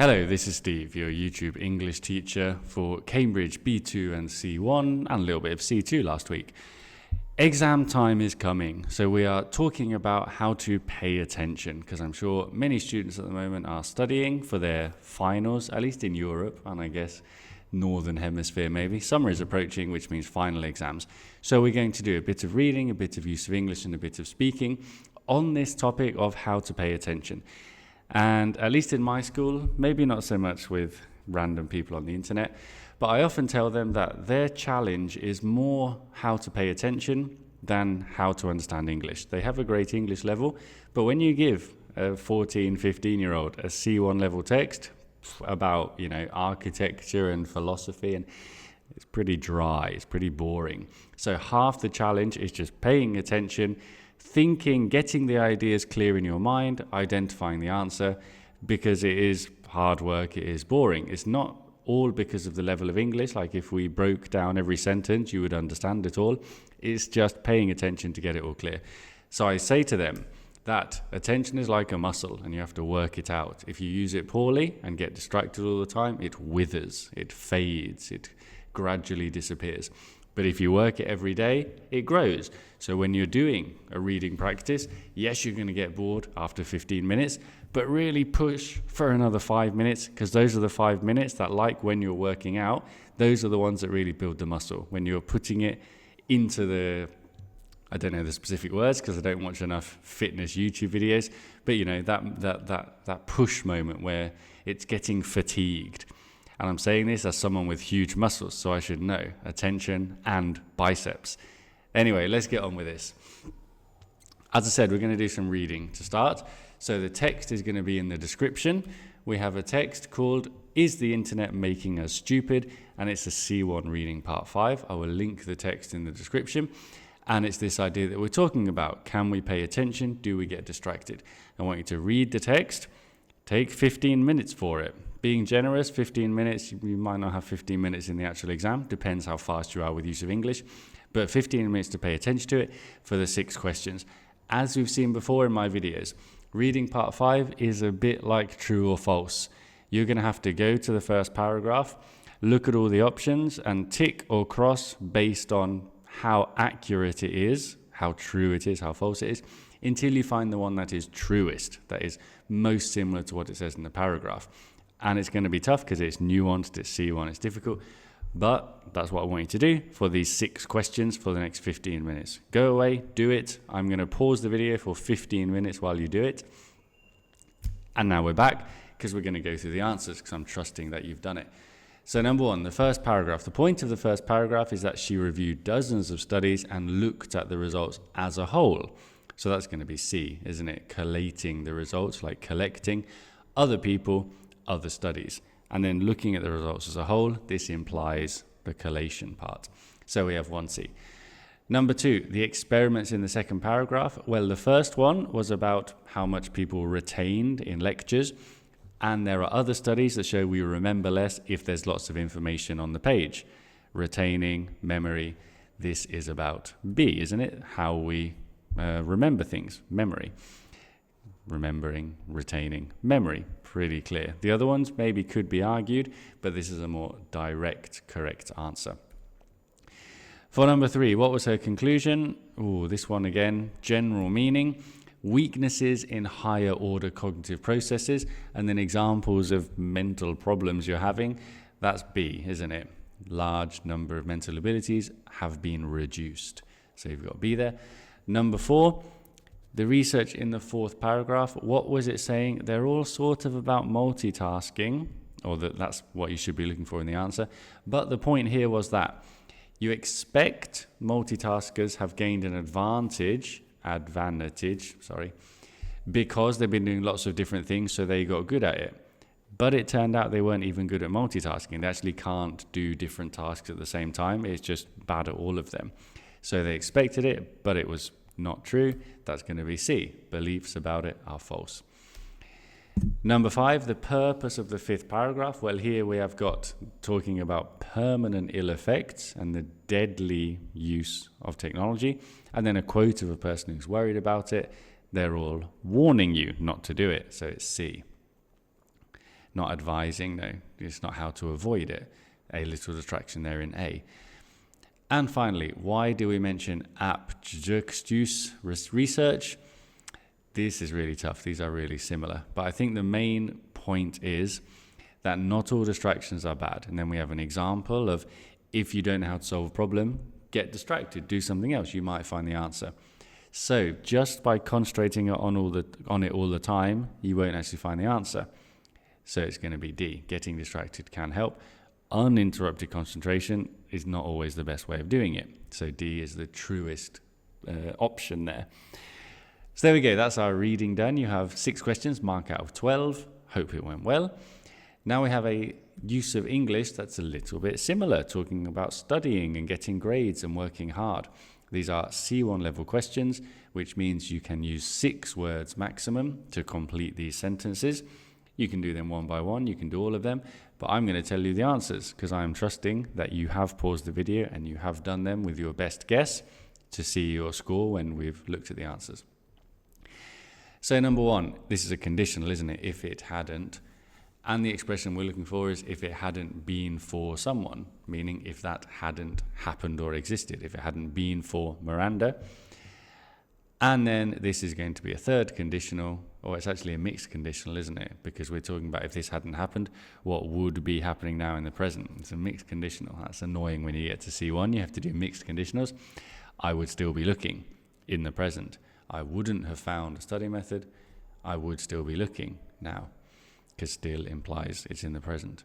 Hello, this is Steve, your YouTube English teacher for Cambridge B2 and C1 and a little bit of C2 last week. Exam time is coming, so we are talking about how to pay attention because I'm sure many students at the moment are studying for their finals, at least in Europe and I guess Northern Hemisphere maybe. Summer is approaching, which means final exams. So we're going to do a bit of reading, a bit of use of English and a bit of speaking on this topic of how to pay attention. And at least in my school, maybe not so much with random people on the internet, but I often tell them that their challenge is more how to pay attention than how to understand English. They have a great English level, but when you give a 14, 15-year-old a C1 level text about, architecture and philosophy, and it's pretty dry, it's pretty boring. So half the challenge is just paying attention, thinking, getting the ideas clear in your mind, identifying the answer, because it is hard work, it is boring. It's not all because of the level of English, like if we broke down every sentence, you would understand it all. It's just paying attention to get it all clear. So I say to them that attention is like a muscle and you have to work it out. If you use it poorly and get distracted all the time, it withers, it fades, it gradually disappears. But if you work it every day, it grows. So when you're doing a reading practice, yes, you're going to get bored after 15 minutes, but really push for another 5 minutes, because those are the 5 minutes that, like when you're working out, those are the ones that really build the muscle. When you're putting it into the, I don't know the specific words because I don't watch enough fitness YouTube videos, but that push moment where it's getting fatigued. And I'm saying this as someone with huge muscles, so I should know attention and biceps. Anyway, let's get on with this. As I said, we're going to do some reading to start. So the text is going to be in the description. We have a text called "Is the Internet Making Us Stupid?" and it's a C1 reading part 5. I will link the text in the description. And it's this idea that we're talking about. Can we pay attention? Do we get distracted? I want you to read the text. Take 15 minutes for it. Being generous, 15 minutes, you might not have 15 minutes in the actual exam, depends how fast you are with use of English, but 15 minutes to pay attention to it for the 6 questions. As we've seen before in my videos, reading part 5 is a bit like true or false. You're going to have to go to the first paragraph, look at all the options and tick or cross based on how accurate it is, how true it is, how false it is, until you find the one that is truest, that is most similar to what it says in the paragraph. And it's going to be tough because it's nuanced, it's C1, it's difficult. But that's what I want you to do for these 6 questions for the next 15 minutes. Go away, do it. I'm going to pause the video for 15 minutes while you do it. And now we're back because we're going to go through the answers because I'm trusting that you've done it. So number 1, the first paragraph. The point of the first paragraph is that she reviewed dozens of studies and looked at the results as a whole. So that's going to be C, isn't it? Collating the results, like collecting other people, other studies, and then looking at the results as a whole. This implies the collation part. So we have 1C. Number 2, the experiments in the second paragraph. Well, the first one was about how much people retained in lectures, and there are other studies that show we remember less if there's lots of information on the page. Retaining, memory. This is about B, isn't it? How we remember things, memory. Remembering, retaining, memory, pretty clear. The other ones maybe could be argued, but this is a more direct, correct answer. For number 3, what was her conclusion? This one again, general meaning, weaknesses in higher order cognitive processes, and then examples of mental problems you're having. That's B, isn't it? Large number of mental abilities have been reduced. So you've got B there. Number 4, the research in the 4th paragraph, what was it saying? They're all sort of about multitasking, or that's what you should be looking for in the answer. But the point here was that you expect multitaskers have gained an advantage, because they've been doing lots of different things, so they got good at it. But it turned out they weren't even good at multitasking. They actually can't do different tasks at the same time. It's just bad at all of them. So they expected it, but it was not true. That's going to be C. Beliefs about it are false. Number 5, the purpose of the 5th paragraph. Well, here we have got talking about permanent ill effects and the deadly use of technology. And then a quote of a person who's worried about it. They're all warning you not to do it. So it's C. not advising. No, it's not how to avoid it. A little distraction there in A. And finally, why do we mention abjectus research? This is really tough. These are really similar. But I think the main point is that not all distractions are bad. And then we have an example of, if you don't know how to solve a problem, get distracted, do something else. You might find the answer. So just by concentrating on it all the time, you won't actually find the answer. So it's going to be D. Getting distracted can help. Uninterrupted concentration is not always the best way of doing it. So D is the truest option there. So there we go. That's our reading done. You have 6 questions, mark out of 12. Hope it went well. Now we have a use of English that's a little bit similar, talking about studying and getting grades and working hard. These are C1 level questions, which means you can use 6 words maximum to complete these sentences. You can do them one by one, you can do all of them, but I'm going to tell you the answers because I'm trusting that you have paused the video and you have done them with your best guess to see your score when we've looked at the answers. So number 1, this is a conditional, isn't it? If it hadn't. And the expression we're looking for is if it hadn't been for someone, meaning if that hadn't happened or existed, if it hadn't been for Miranda. And then this is going to be a third conditional, or it's actually a mixed conditional, isn't it? Because we're talking about if this hadn't happened, what would be happening now in the present. It's a mixed conditional. That's annoying when you get to C1. You have to do mixed conditionals. I would still be looking in the present. I wouldn't have found a study method. I would still be looking now, because still implies it's in the present.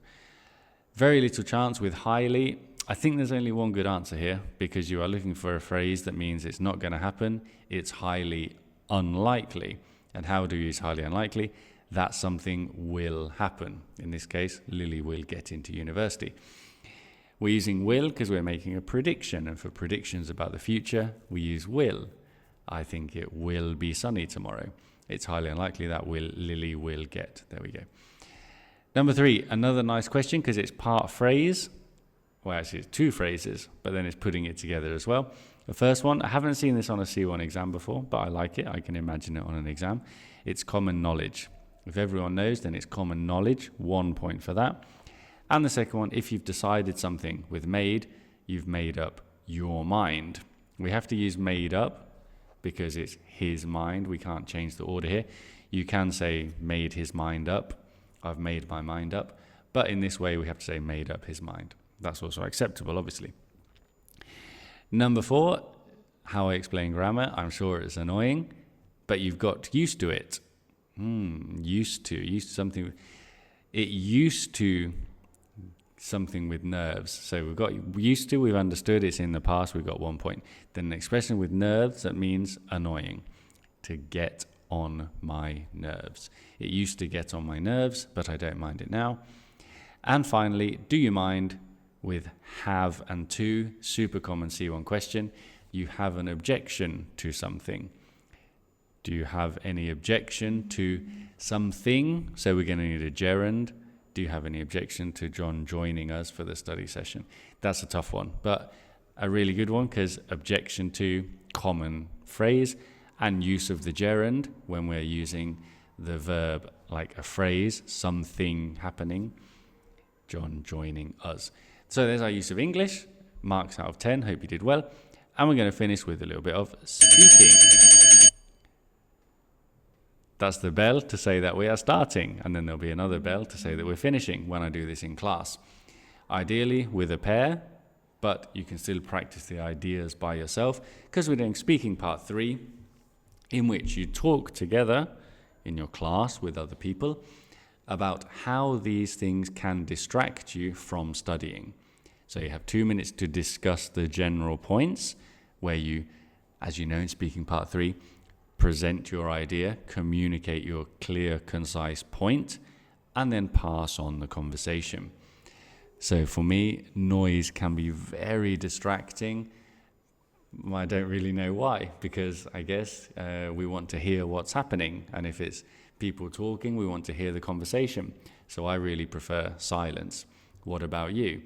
Very little chance with highly. I think there's only one good answer here, because you are looking for a phrase that means it's not going to happen. It's highly unlikely. And how do you use highly unlikely? That something will happen. In this case, Lily will get into university. We're using will because we're making a prediction. And for predictions about the future, we use will. I think it will be sunny tomorrow. It's highly unlikely that Lily will get. There we go. Number 3, another nice question because it's part phrase. Well, actually, it's 2 phrases, but then it's putting it together as well. The first one, I haven't seen this on a C1 exam before, but I like it. I can imagine it on an exam. It's common knowledge. If everyone knows, then it's common knowledge. 1 point for that. And the second one, if you've decided something with made, you've made up your mind. We have to use made up because it's his mind. We can't change the order here. You can say made his mind up. I've made my mind up. But in this way, we have to say made up his mind. That's also acceptable, obviously. Number 4, how I explain grammar. I'm sure it's annoying, but you've got used to it. Used to something. It used to something with nerves. So we've got used to, we've understood, it's in the past, we've got 1 point. Then an expression with nerves, that means annoying. To get on my nerves. It used to get on my nerves, but I don't mind it now. And finally, do you mind? With have and to, super common C1 question. You have an objection to something. Do you have any objection to something? So we're going to need a gerund. Do you have any objection to John joining us for the study session? That's a tough one, but a really good one because objection to, common phrase, and use of the gerund when we're using the verb like a phrase, something happening, John joining us. So there's our use of English, marks out of 10, hope you did well. And we're going to finish with a little bit of speaking. That's the bell to say that we are starting, and then there'll be another bell to say that we're finishing when I do this in class. Ideally with a pair, but you can still practice the ideas by yourself because we're doing speaking part 3, in which you talk together in your class with other people about how these things can distract you from studying. So you have 2 minutes to discuss the general points where you, as you know in speaking part 3, present your idea, communicate your clear, concise point, and then pass on the conversation. So for me, noise can be very distracting. I don't really know why, because I guess we want to hear what's happening. And if it's people talking, we want to hear the conversation. So I really prefer silence. What about you?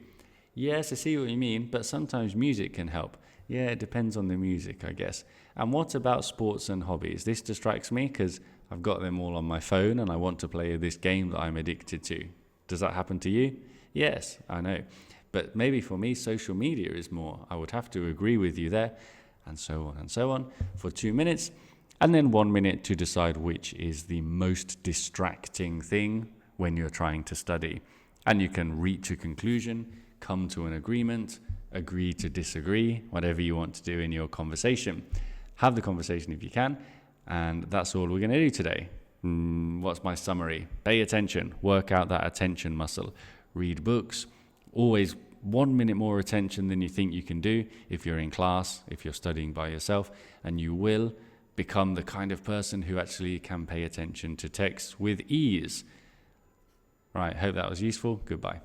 Yes, I see what you mean, but sometimes music can help. Yeah, it depends on the music, I guess. And what about sports and hobbies? This distracts me because I've got them all on my phone and I want to play this game that I'm addicted to. Does that happen to you? Yes, I know. But maybe for me, social media is more. I would have to agree with you there, and so on, for 2 minutes. And then 1 minute to decide which is the most distracting thing when you're trying to study. And you can reach a conclusion, come to an agreement, agree to disagree, whatever you want to do in your conversation. Have the conversation if you can. And that's all we're going to do today. What's my summary? Pay attention, work out that attention muscle, read books, always 1 minute more attention than you think you can do if you're in class, if you're studying by yourself, and you will become the kind of person who actually can pay attention to text with ease. Right, hope that was useful. Goodbye.